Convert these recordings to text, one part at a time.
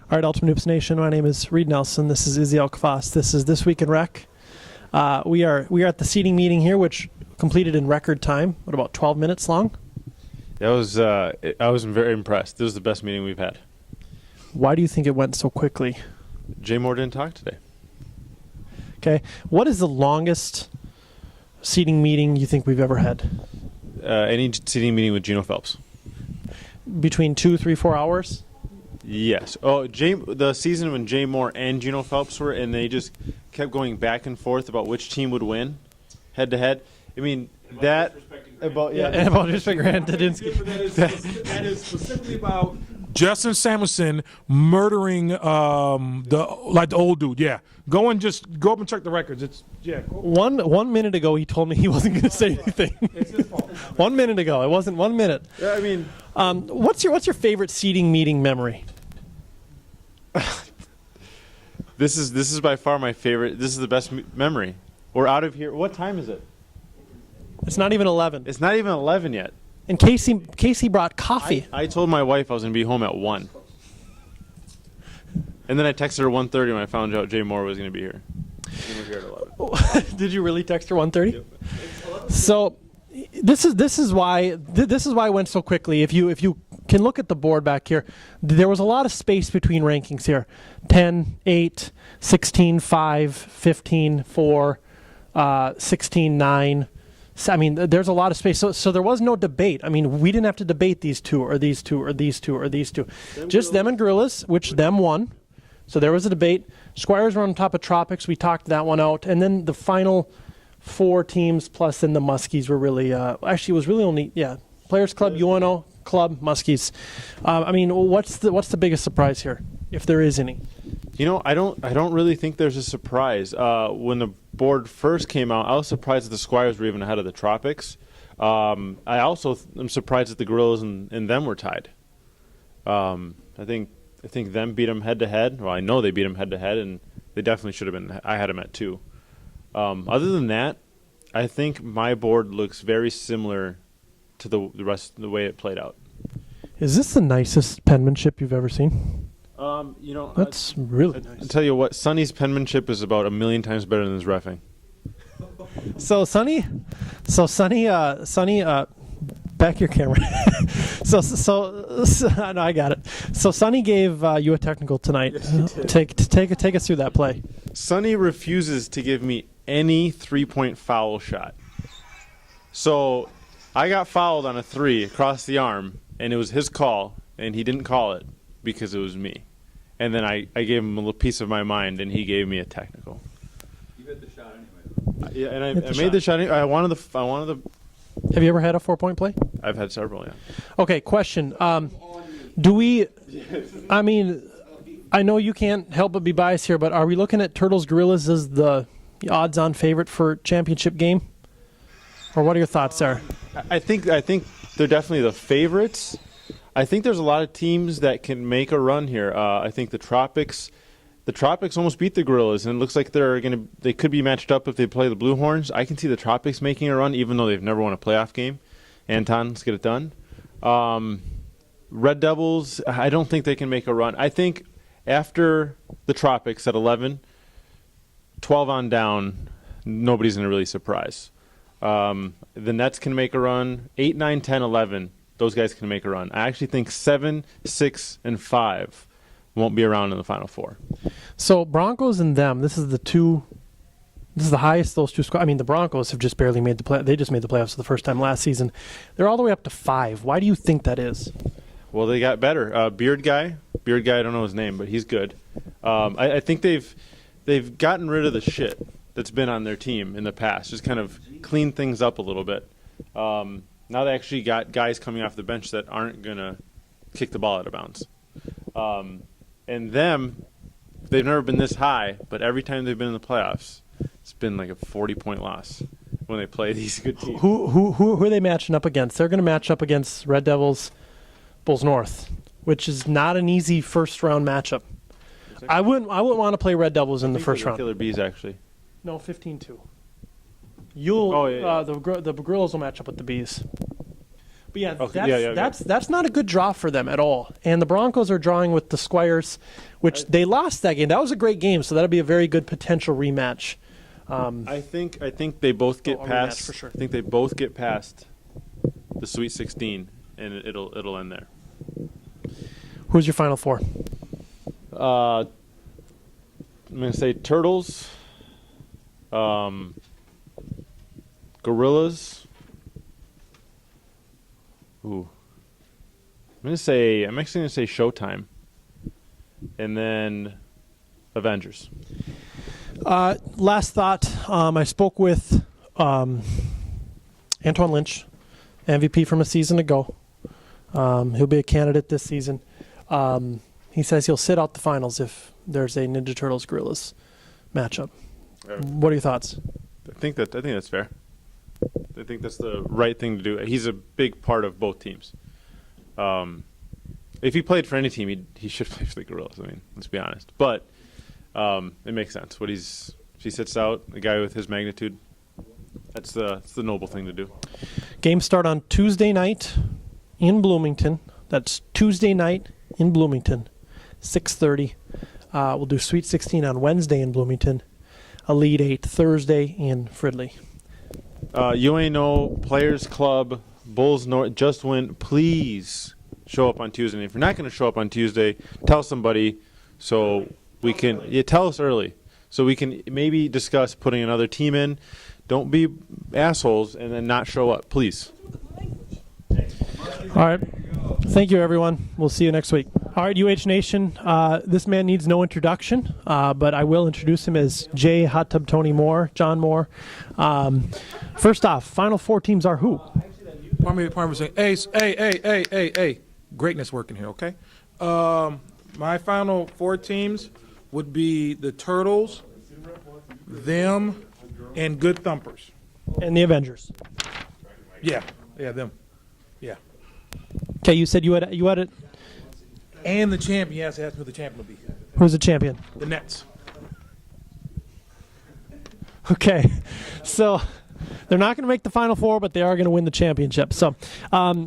All right, Ultimate Hoops Nation. My name is Reid Nelson. This is Izzy Alkafas. This is This Week in Rec. We are at the seating meeting here, which completed in record time. What, about 12 minutes long? I was very impressed. This was the best meeting we've had. Why do you think it went so quickly? Jon Moore didn't talk today. Okay. What is the longest seating meeting you think we've ever had? Any seating meeting with Geno Phelps. Between 2, 3, 4 hours? Yes. Oh, the season when Jon Moore and Geno Phelps were, and they just kept going back and forth about which team would win, head to head. I mean, that about and about disrespect Grant Didinsky. That is specifically about Justin Samuelson murdering the old dude. Yeah, go up and check the records. It's 1 minute ago he told me he wasn't going to say anything. It's his fault. 1 minute ago, it wasn't 1 minute. Yeah, I mean, what's your favorite seating meeting memory? This is by far my favorite. This is the best memory. We're out of here. What time is it? It's not even 11. It's not even 11 yet. And Casey brought coffee. I told my wife I was going to be home at 1. And then I texted her 1:30 when I found out Jon Moore was going to be here. And we're here at 11. Did you really text her 1:30? Yep. So this is why it went so quickly. If you can look at the board back here, there was a lot of space between rankings here. 10, 8, 16, 5, 15, 4, 16, 9. So, I mean, there's a lot of space. So there was no debate. I mean, we didn't have to debate these two or these two or these two or these two. Just them and Gorillas, which them won. So there was a debate. Squires were on top of Tropics. We talked that one out. And then the final 4 teams plus then the Muskies were really actually it was really only Players Club, UNO Club, Muskies. I mean, what's the biggest surprise here, if there is any? You know, I don't really think there's a surprise. When the board first came out, I was surprised that the Squires were even ahead of the Tropics. I also am surprised that the Gorillas and them were tied. I think them beat them head to head. Well, I know they beat them head to head, and they definitely should have been. I had them at 2. Other than that, I think my board looks very similar to the rest of the way it played out. Is this the nicest penmanship you've ever seen? You know, that's really nice. I'll tell you what, Sonny's penmanship is about 1,000,000 times better than his reffing. So Sonny, back your camera. so no, I got it. So Sonny gave you a technical tonight. Yes, take us through that play. Sonny refuses to give me any 3-point foul shot. So I got fouled on a 3 across the arm, and it was his call, and he didn't call it because it was me. And then I gave him a little piece of my mind, and he gave me a technical. You hit the shot anyway. Yeah, and I made the shot. I wanted the. Have you ever had a 4-point play? I've had several, yeah. Okay, question. Do we? I mean, I know you can't help but be biased here, but are we looking at Turtles Gorillas as the odds-on favorite for championship game? Or what are your thoughts there? I think they're definitely the favorites. I think there's a lot of teams that can make a run here. I think the Tropics almost beat the Gorillas, and it looks like they could be matched up if they play the Blue Horns. I can see the Tropics making a run, even though they've never won a playoff game. Anton, let's get it done. Red Devils, I don't think they can make a run. I think after the Tropics at 11, 12 on down, nobody's going to really surprise. The Nets can make a run. 8, 9, 10, 11, those guys can make a run. I actually think 7, 6, and 5 won't be around in the Final 4. So Broncos and them, this is the highest those two squads. I mean, the Broncos have just barely made the play. They just made the playoffs for the first time last season. They're all the way up to 5. Why do you think that is? Well, they got better. Beard guy, I don't know his name, but he's good. I think they've gotten rid of the shit that's been on their team in the past. Just kind of cleaned things up a little bit. Now they actually got guys coming off the bench that aren't going to kick the ball out of bounds. And them, they've never been this high, but every time they've been in the playoffs, it's been like a 40-point loss when they play these good teams. Who are they matching up against? They're going to match up against Red Devils, Bulls North, which is not an easy first-round matchup. I wouldn't want to play Red Devils in the first round. Killer Bees, actually. No, 15-2. The Gorillas will match up with the Bees. But yeah, Okay, that's not a good draw for them at all. And the Broncos are drawing with the Squires, which they lost that game. That was a great game, so that'll be a very good potential rematch. I think they both get a rematch past. for sure. I think they both get past the Sweet 16, and it'll end there. Who's your final four? I'm gonna say Turtles, Gorillas. Ooh. I'm actually gonna say Showtime, and then Avengers. Last thought. I spoke with Antoine Lynch, MVP from a season ago. He'll be a candidate this season. He says he'll sit out the finals if there's a Ninja Turtles Gorillas matchup. What are your thoughts? I think that's fair. I think that's the right thing to do. He's a big part of both teams. If he played for any team, he should play for the Gorillas. I mean, let's be honest. But it makes sense. If he sits out, a guy with his magnitude, that's the noble thing to do. Games start on Tuesday night in Bloomington. That's Tuesday night in Bloomington, 6:30. We'll do Sweet 16 on Wednesday in Bloomington. Elite 8 Thursday in Fridley. UANO Players Club Bulls North just win. Please show up on Tuesday. And if you're not going to show up on Tuesday, tell somebody so we can. Tell us early so we can maybe discuss putting another team in. Don't be assholes and then not show up, please. All right. Thank you, everyone. We'll see you next week. All right, UH Nation. This man needs no introduction, but I will introduce him as J. Hot Tub Tony Moore, Jon Moore. First off, Final Four teams are who? Pardon me saying, hey. Greatness working here, okay? My Final Four teams would be the Turtles, them, and Good Thumpers. And the Avengers. Yeah, them. Yeah. Okay, you said you had it. And the champion, yes, ask who the champion will be. Who's the champion? The Nets. Okay, so they're not going to make the Final Four, but they are going to win the championship. So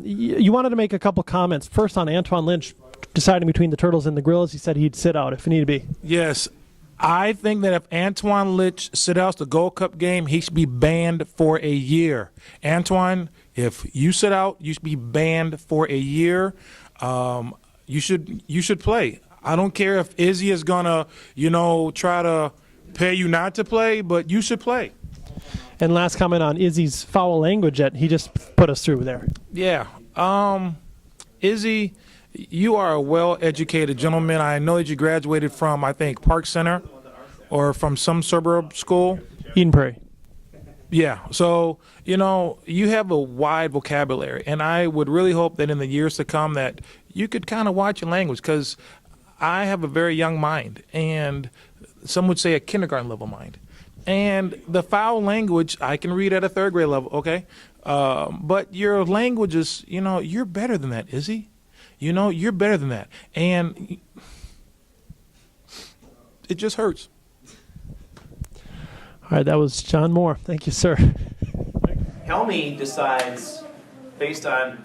you wanted to make a couple comments. First on Antoine Lynch deciding between the Turtles and the Gorillas. He said he'd sit out if it needed to be. Yes. I think that if Antoine Lynch sit out the Gold Cup game, he should be banned for a year. Antoine, if you sit out, you should be banned for a year. You should play. I don't care if Izzy is gonna, try to pay you not to play, but you should play. And last comment on Izzy's foul language that he just put us through there. Yeah. Izzy, you are a well-educated gentleman. I know that you graduated from, I think, Park Center or from some suburb school. Eden Prairie. Yeah. So, you have a wide vocabulary, and I would really hope that in the years to come that you could kind of watch your language, because I have a very young mind, and some would say a kindergarten level mind. And the foul language, I can read at a third grade level, okay? But your language is, you're better than that, Izzy. You're better than that. And it just hurts. All right, that was Jon Moore. Thank you, sir. Helmy decides, based on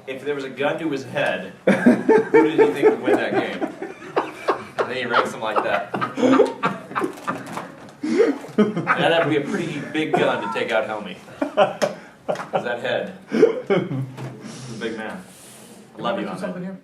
if there was a gun to his head, who did he think would win that game? And then he ranks them like that. That'd have to be a pretty big gun to take out Helmy. Because that head is a big man. I love you on that.